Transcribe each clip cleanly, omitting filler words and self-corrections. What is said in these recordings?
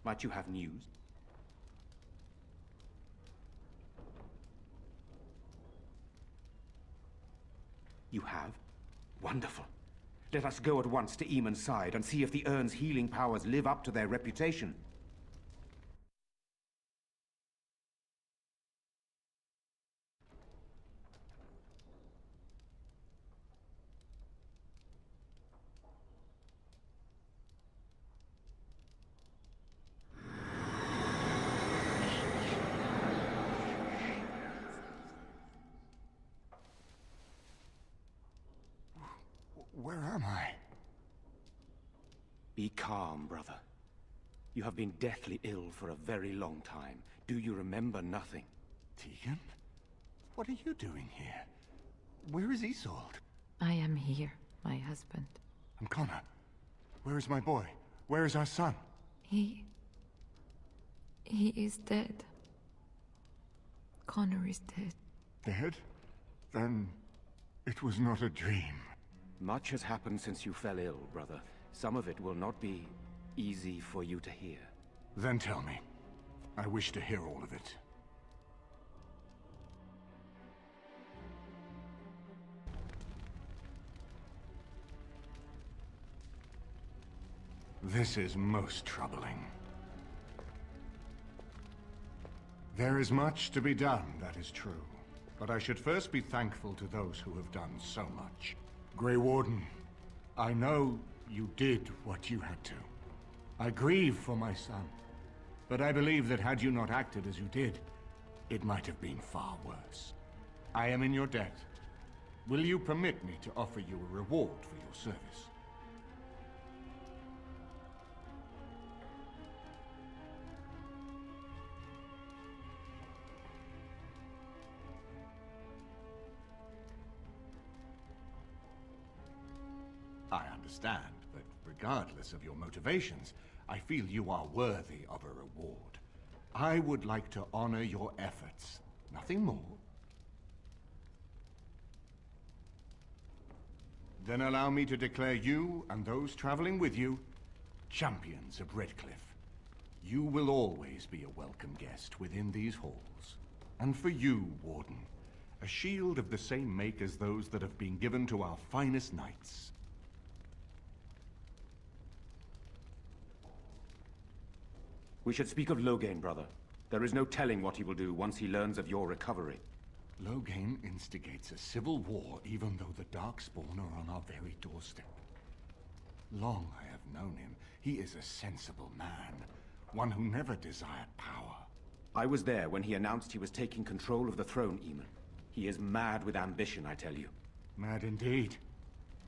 Might you have news? You have? Wonderful. Let us go at once to Eamon's side and see if the Urn's healing powers live up to their reputation. Where am I? Be calm, brother. You have been deathly ill for a very long time. Do you remember nothing? Tegan? What are you doing here? Where is Isolde? I am here, my husband. And Connor? Where is my boy? Where is our son? He is dead. Connor is dead. Dead? Then it was not a dream. Much has happened since you fell ill, brother. Some of it will not be easy for you to hear. Then tell me. I wish to hear all of it. This is most troubling. There is much to be done, that is true. But I should first be thankful to those who have done so much. Grey Warden, I know you did what you had to. I grieve for my son, but I believe that had you not acted as you did, it might have been far worse. I am in your debt. Will you permit me to offer you a reward for your service? I understand, but regardless of your motivations, I feel you are worthy of a reward. I would like to honor your efforts, nothing more. Then allow me to declare you and those traveling with you champions of Redcliffe. You will always be a welcome guest within these halls. And for you, Warden, a shield of the same make as those that have been given to our finest knights. We should speak of Loghain, brother. There is no telling what he will do once he learns of your recovery. Loghain instigates a civil war even though the Darkspawn are on our very doorstep. Long I have known him. He is a sensible man, one who never desired power. I was there when he announced he was taking control of the throne, Eamon. He is mad with ambition, I tell you. Mad indeed.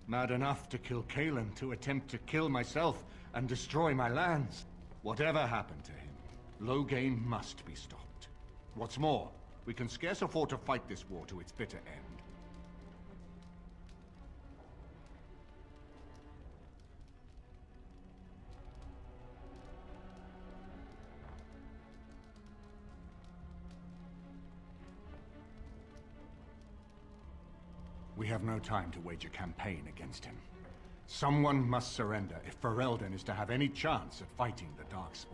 Mad enough to kill Cailan, to attempt to kill myself and destroy my lands. Whatever happened to him, Loghain must be stopped. What's more, we can scarce afford to fight this war to its bitter end. We have no time to wage a campaign against him. Someone must surrender if Ferelden is to have any chance of fighting the Darkspawn.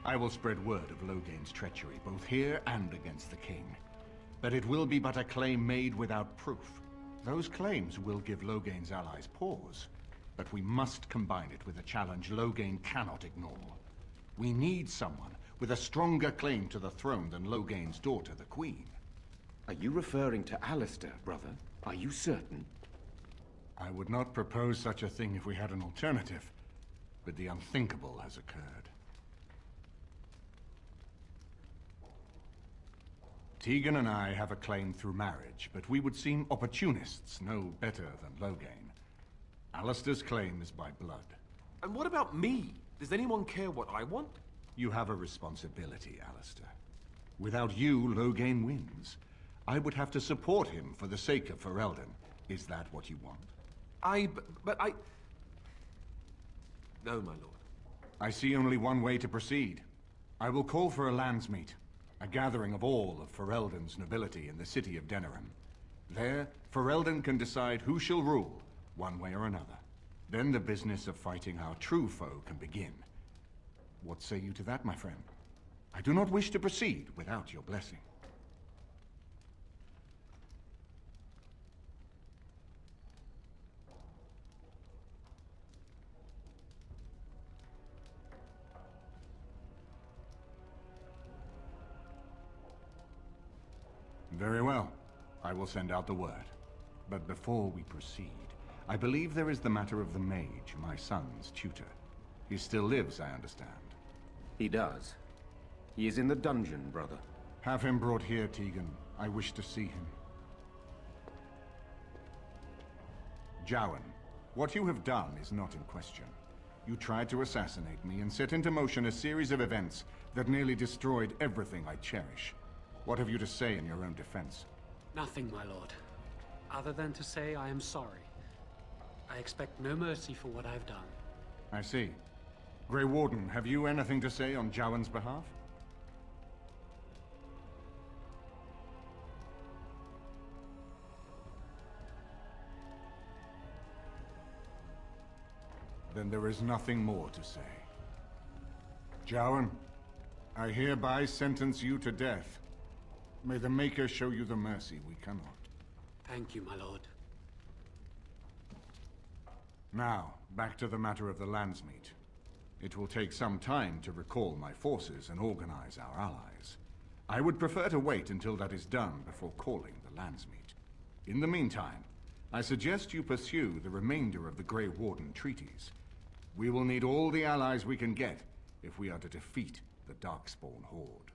I will spread word of Loghain's treachery, both here and against the King. But it will be but a claim made without proof. Those claims will give Loghain's allies pause, but we must combine it with a challenge Loghain cannot ignore. We need someone with a stronger claim to the throne than Loghain's daughter, the Queen. Are you referring to Alistair, brother? Are you certain? I would not propose such a thing if we had an alternative, but the unthinkable has occurred. Tegan and I have a claim through marriage, but we would seem opportunists no better than Loghain. Alistair's claim is by blood. And what about me? Does anyone care what I want? You have a responsibility, Alistair. Without you, Loghain wins. I would have to support him for the sake of Ferelden. Is that what you want? But I... No, my lord. I see only one way to proceed. I will call for a landsmeet, a gathering of all of Ferelden's nobility in the city of Denerim. There, Ferelden can decide who shall rule, one way or another. Then the business of fighting our true foe can begin. What say you to that, my friend? I do not wish to proceed without your blessing. Very well. I will send out the word. But before we proceed, I believe there is the matter of the mage, my son's tutor. He still lives, I understand. He does. He is in the dungeon, brother. Have him brought here, Tegan. I wish to see him. Jowan, what you have done is not in question. You tried to assassinate me and set into motion a series of events that nearly destroyed everything I cherish. What have you to say in your own defense? Nothing, my lord. Other than to say I am sorry. I expect no mercy for what I've done. I see. Grey Warden, have you anything to say on Jowan's behalf? Then there is nothing more to say. Jowan, I hereby sentence you to death. May the Maker show you the mercy we cannot. Thank you, my lord. Now, back to the matter of the Landsmeet. It will take some time to recall my forces and organize our allies. I would prefer to wait until that is done before calling the Landsmeet. In the meantime, I suggest you pursue the remainder of the Grey Warden treaties. We will need all the allies we can get if we are to defeat the Darkspawn Horde.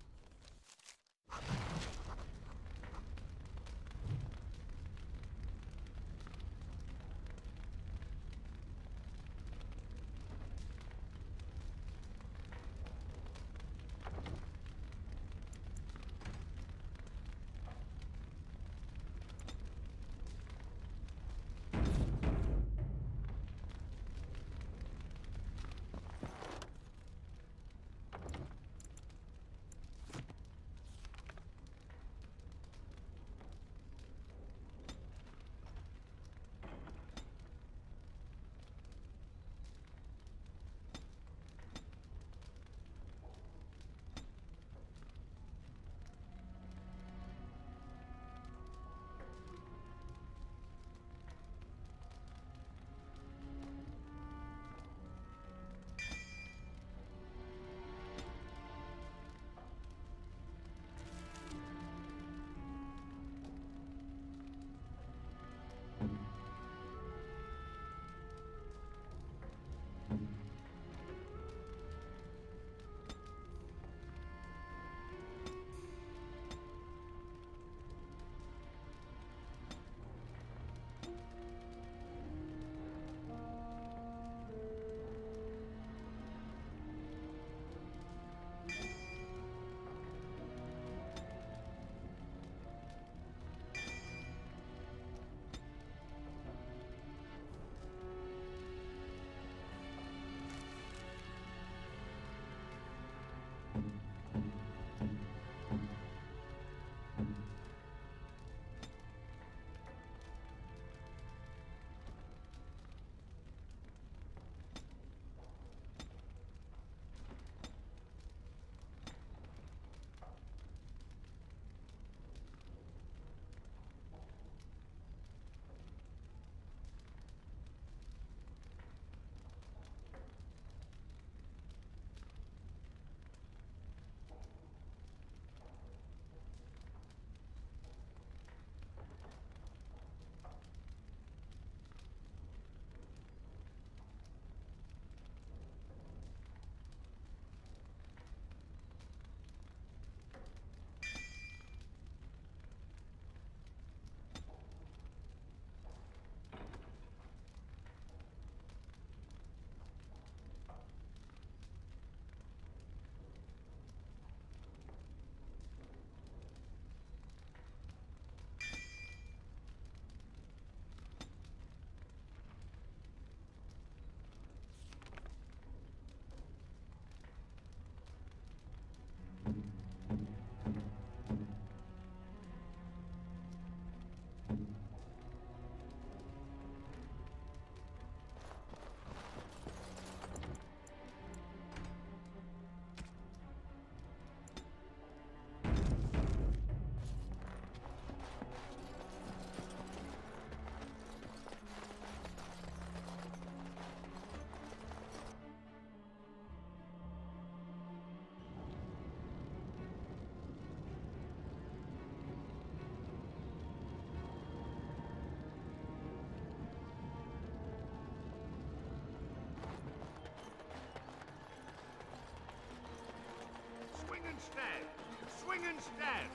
going instead?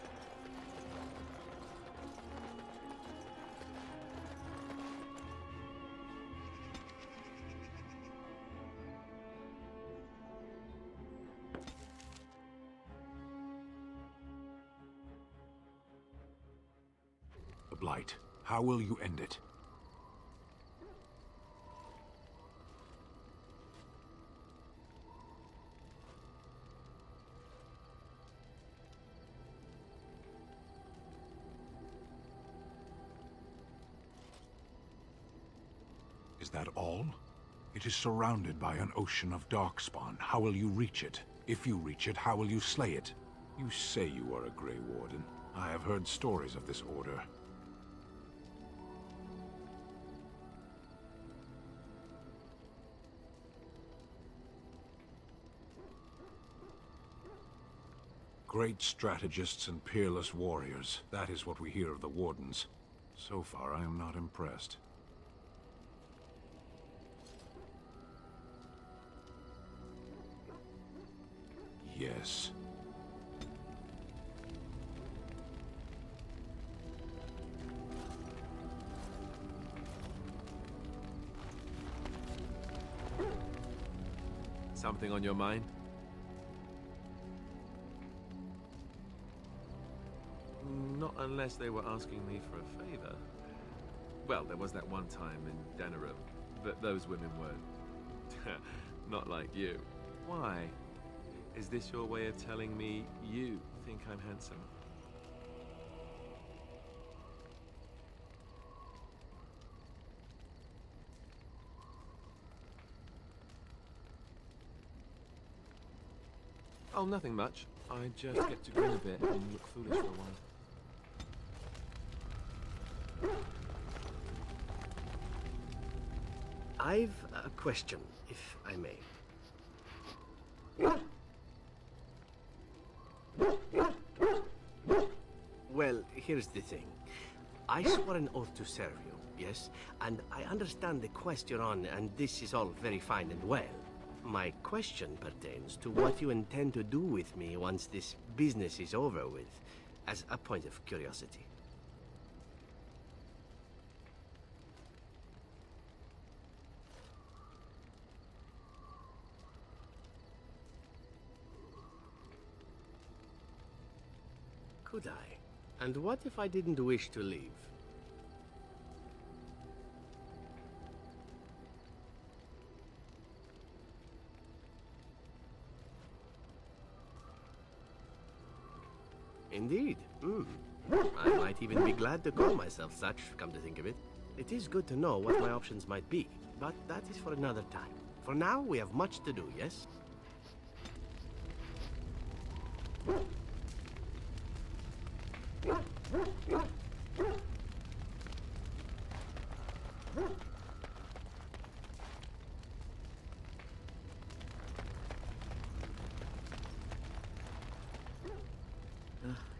The Blight. How will you end it? Is that all? It is surrounded by an ocean of darkspawn. How will you reach it? If you reach it, how will you slay it? You say you are a Grey Warden. I have heard stories of this order. Great strategists and peerless warriors. That is what we hear of the Wardens. So far, I am not impressed. Yes. Something on your mind? Not unless they were asking me for a favor. Well, there was that one time in Denerim, but those women were not like you. Why? Is this your way of telling me you think I'm handsome? Oh, nothing much. I just get to grin a bit and look foolish for a while. I've a question, if I may. Well, here's the thing. I swore an oath to serve you, yes? And I understand the quest you're on, and this is all very fine and well. My question pertains to what you intend to do with me once this business is over with, as a point of curiosity. Could I? And what if I didn't wish to leave? Indeed. I might even be glad to call myself such, come to think of it. It is good to know what my options might be, but that is for another time. For now, we have much to do, yes?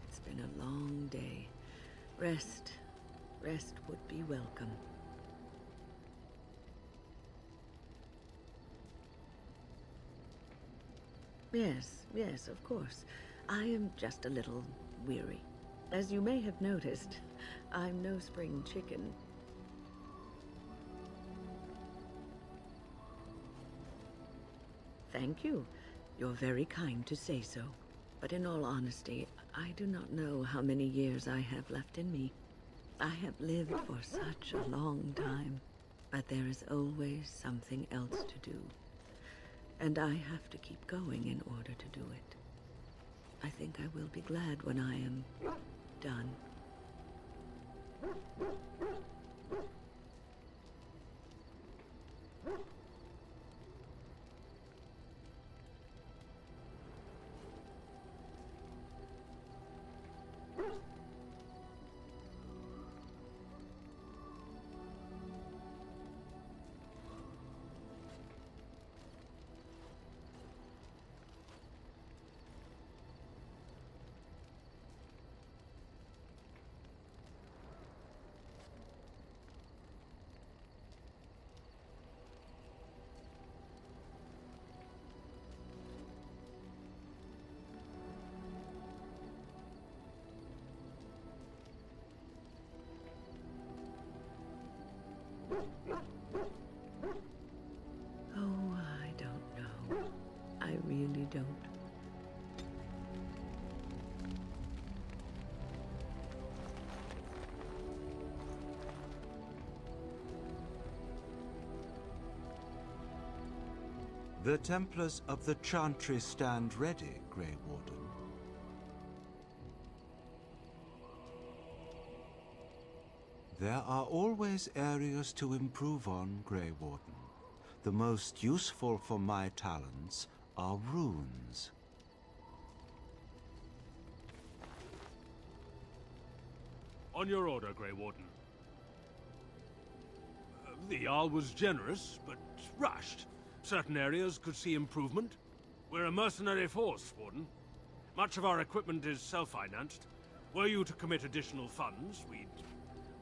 It's been a long day. Rest would be welcome. Yes, of course. I am just a little weary. As you may have noticed, I'm no spring chicken. Thank you. You're very kind to say so. But in all honesty, I do not know how many years I have left in me. I have lived for such a long time, but there is always something else to do. And I have to keep going in order to do it. I think I will be glad when I am done. Oh, I don't know. I really don't. The Templars of the Chantry stand ready, Grey Warden. There are always areas to improve on, Grey Warden. The most useful for my talents are runes. On your order, Grey Warden. The Jarl was generous, but rushed. Certain areas could see improvement. We're a mercenary force, Warden. Much of our equipment is self-financed. Were you to commit additional funds, we'd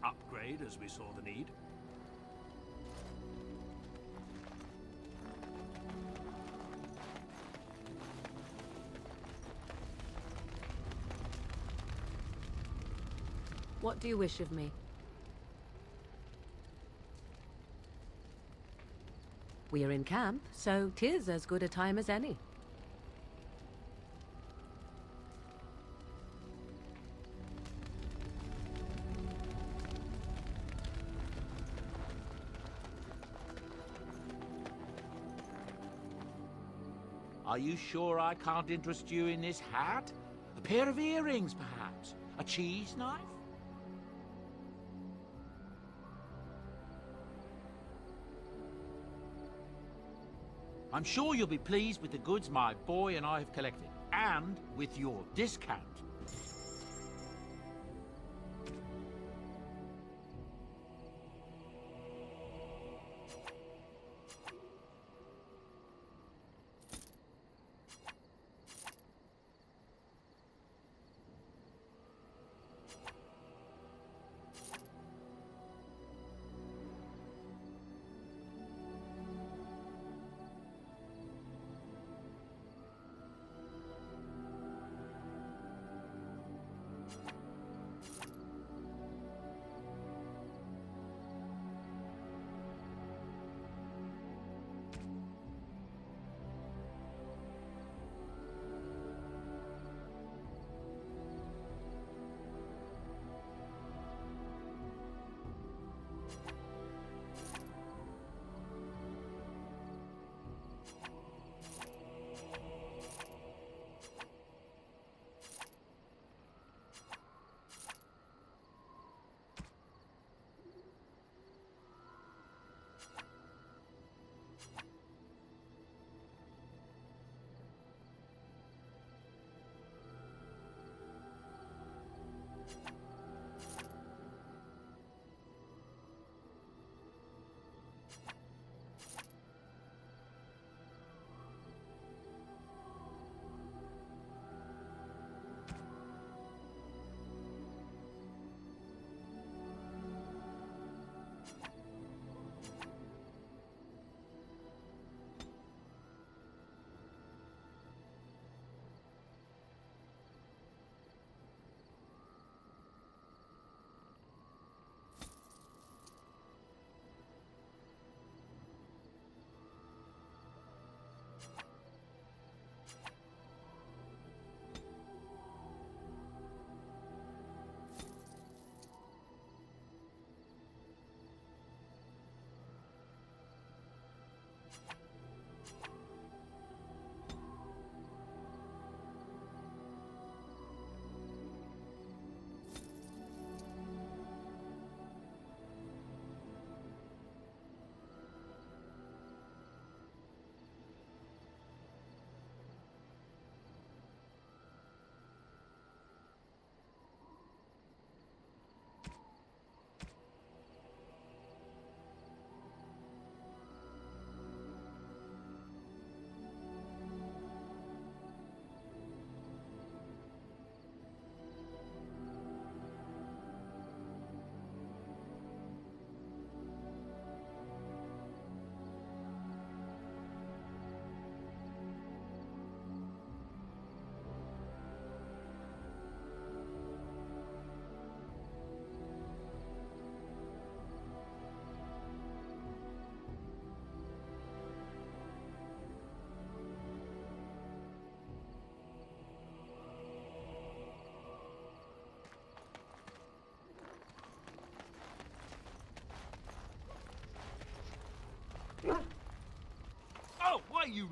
upgrade as we saw the need. What do you wish of me? We are in camp, so 'tis as good a time as any. Are you sure I can't interest you in this hat? A pair of earrings, perhaps? A cheese knife? I'm sure you'll be pleased with the goods my boy and I have collected, and with your discount.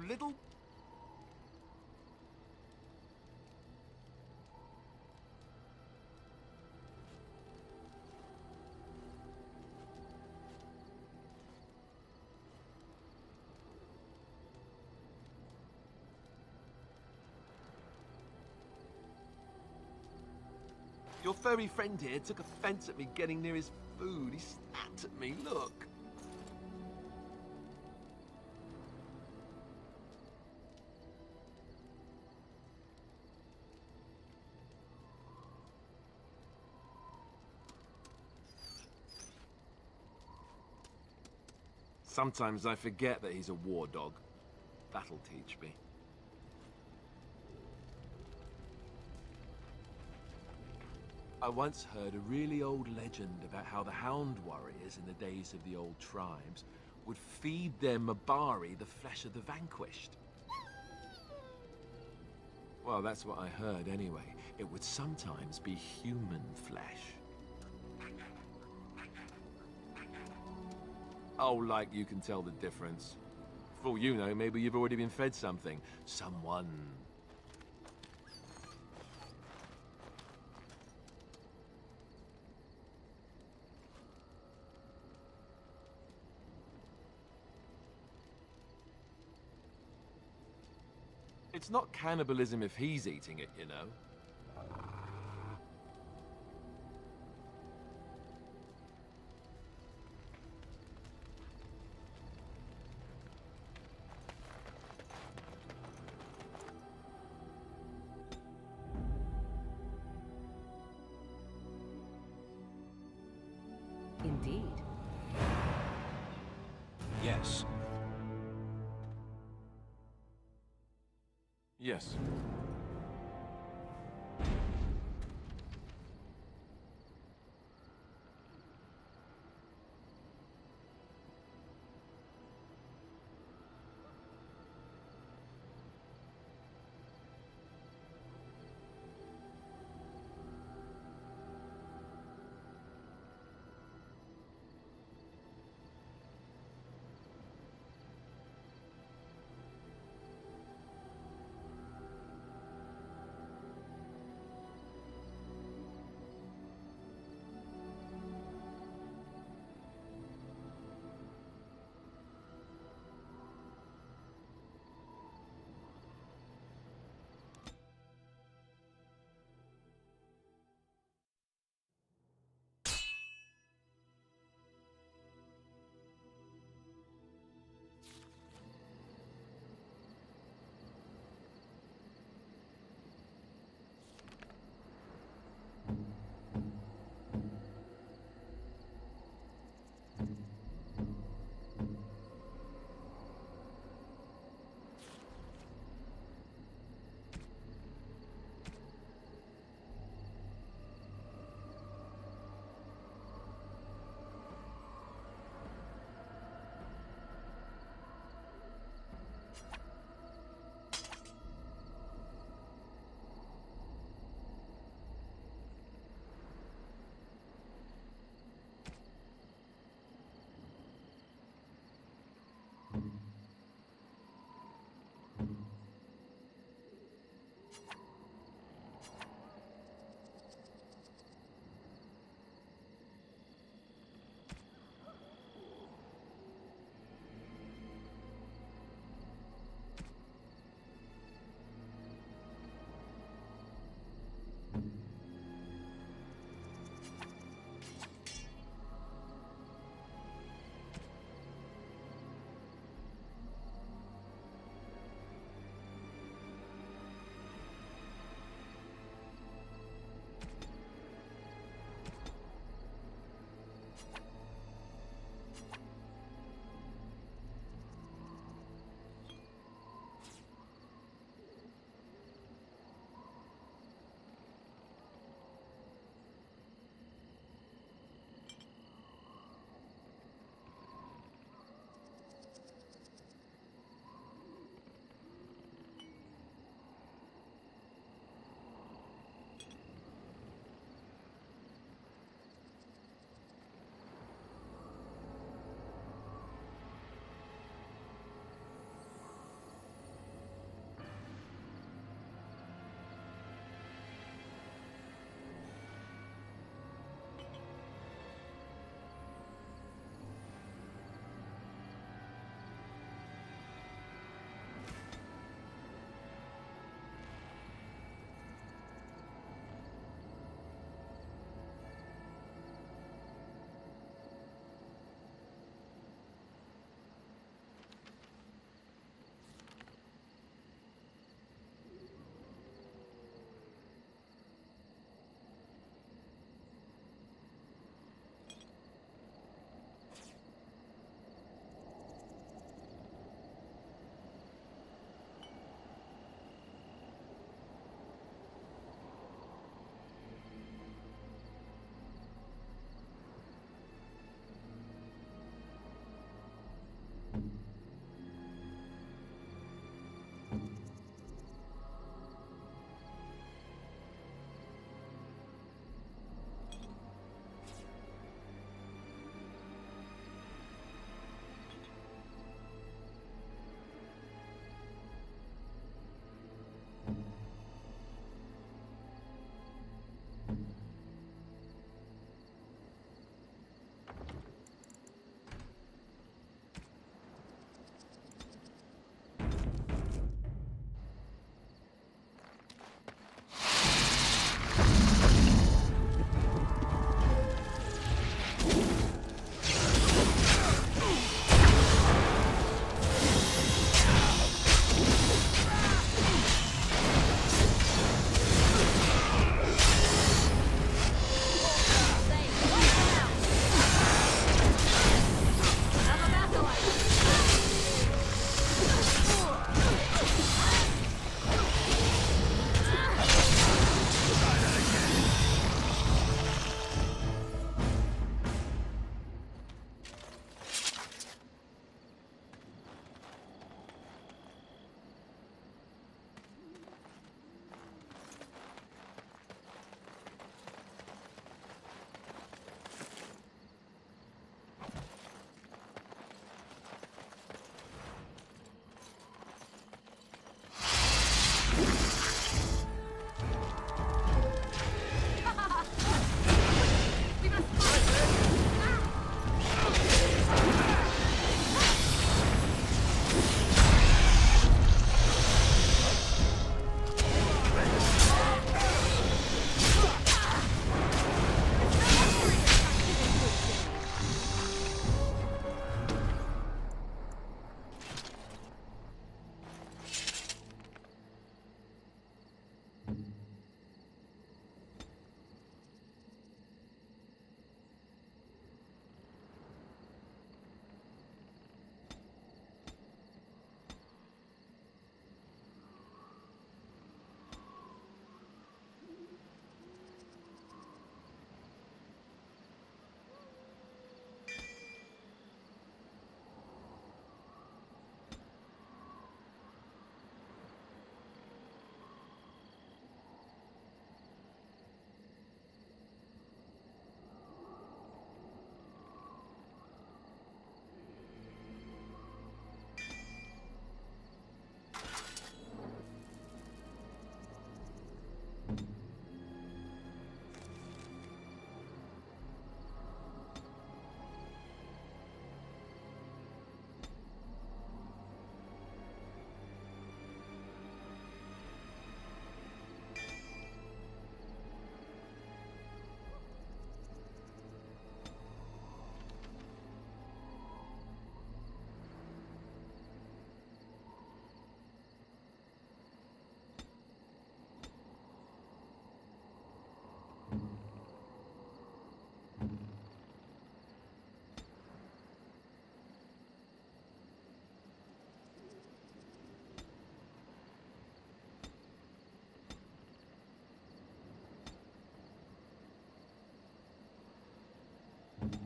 little... Your furry friend here took offense at me getting near his food. He snapped at me, look. Sometimes I forget that he's a war dog. That'll teach me. I once heard a really old legend about how the Hound warriors in the days of the old tribes would feed their Mabari the flesh of the vanquished. Well, that's what I heard anyway. It would sometimes be human flesh. Oh, like you can tell the difference. For all you know, maybe you've already been fed something. Someone. It's not cannibalism if he's eating it, you know. Indeed. Yes. Yes.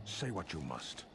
Say what you must.